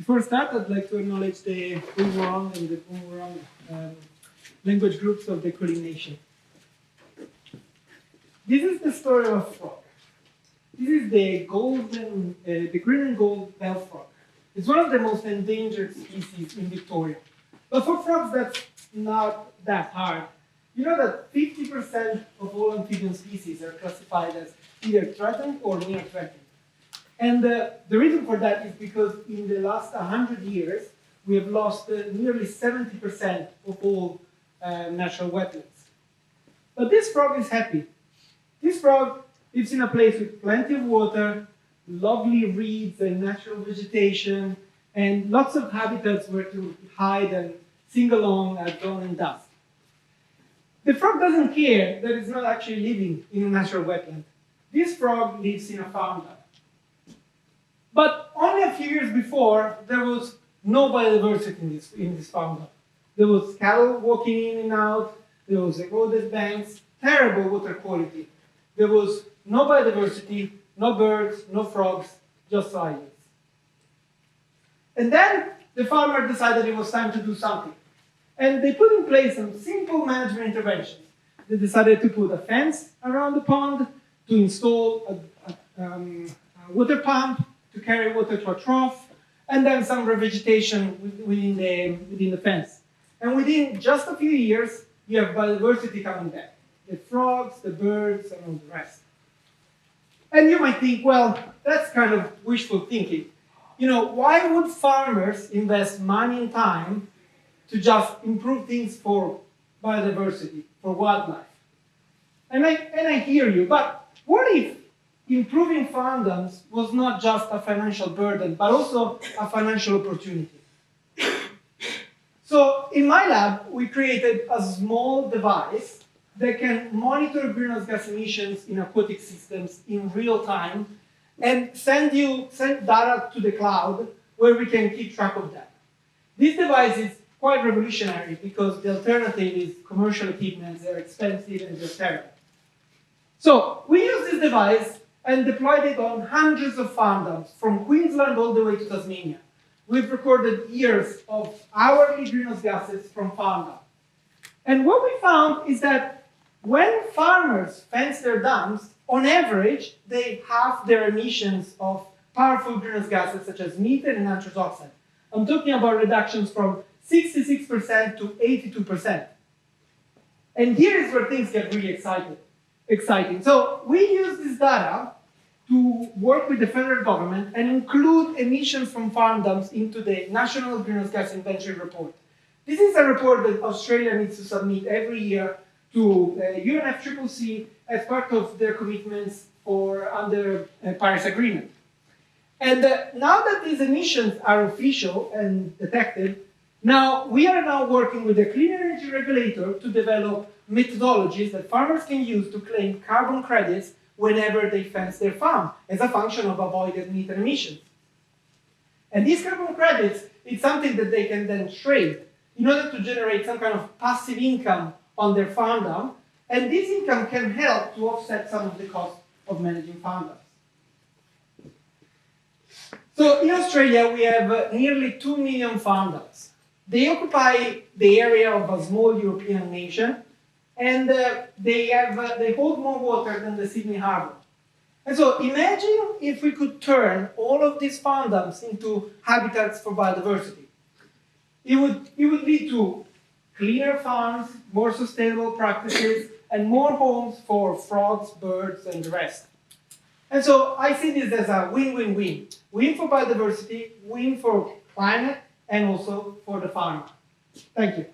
Before I start, I'd like to acknowledge the Boomerang and the Boomerang language groups of the Kulin Nation. This is the story of a frog. This is the green and gold bell frog. It's one of the most endangered species in Victoria. But for frogs, that's not that hard. You know that 50% of all amphibian species are classified as either threatened or near threatened. And the reason for that is because in the last 100 years, we have lost nearly 70% of all natural wetlands. But this frog is happy. This frog lives in a place with plenty of water, lovely reeds and natural vegetation, and lots of habitats where to hide and sing along at dawn and dusk. The frog doesn't care that it's not actually living in a natural wetland. This frog lives in a farmland. But only a few years before, there was no biodiversity in this farmland. There was cattle walking in and out, there was eroded banks, terrible water quality. There was no biodiversity, no birds, no frogs, just silence. And then the farmer decided it was time to do something. And they put in place some simple management interventions. They decided to put a fence around the pond, to install a water pump, to carry water to a trough, and then some revegetation within the fence. And within just a few years, you have biodiversity coming back. The frogs, the birds, and all the rest. And you might think, well, that's kind of wishful thinking. You know, why would farmers invest money and time to just improve things for biodiversity, for wildlife? And I hear you, but what if improving farmlands was not just a financial burden, but also a financial opportunity? So in my lab, we created a small device that can monitor greenhouse gas emissions in aquatic systems in real time and send data to the cloud where we can keep track of that. This device is quite revolutionary because the alternative is commercial equipment. They're expensive and they're terrible. So we used this device and deployed it on hundreds of farmlands from Queensland all the way to Tasmania. We've recorded years of hourly greenhouse gases from farmland. And what we found is that when farmers fence their dams, on average, they halve their emissions of powerful greenhouse gases such as methane and nitrous oxide. I'm talking about reductions from 66% to 82%. And here is where things get really exciting. So we use this data to work with the federal government and include emissions from farm dams into the National Greenhouse Gas Inventory Report. This is a report that Australia needs to submit every year to UNFCCC as part of their commitments under Paris Agreement. And now that these emissions are official and detected, we are working with the Clean Energy Regulator to develop methodologies that farmers can use to claim carbon credits whenever they fence their farm as a function of avoided methane emissions. And these carbon credits is something that they can then trade in order to generate some kind of passive income on their farm dam, and this income can help to offset some of the cost of managing farm dams. So in Australia, we have nearly 2 million farm dams. They occupy the area of a small European nation, and they hold more water than the Sydney Harbour. And so imagine if we could turn all of these farm dams into habitats for biodiversity. It would lead to cleaner farms, more sustainable practices, and more homes for frogs, birds, and the rest. And so I see this as a win-win-win. Win for biodiversity, win for climate, and also for the farmer. Thank you.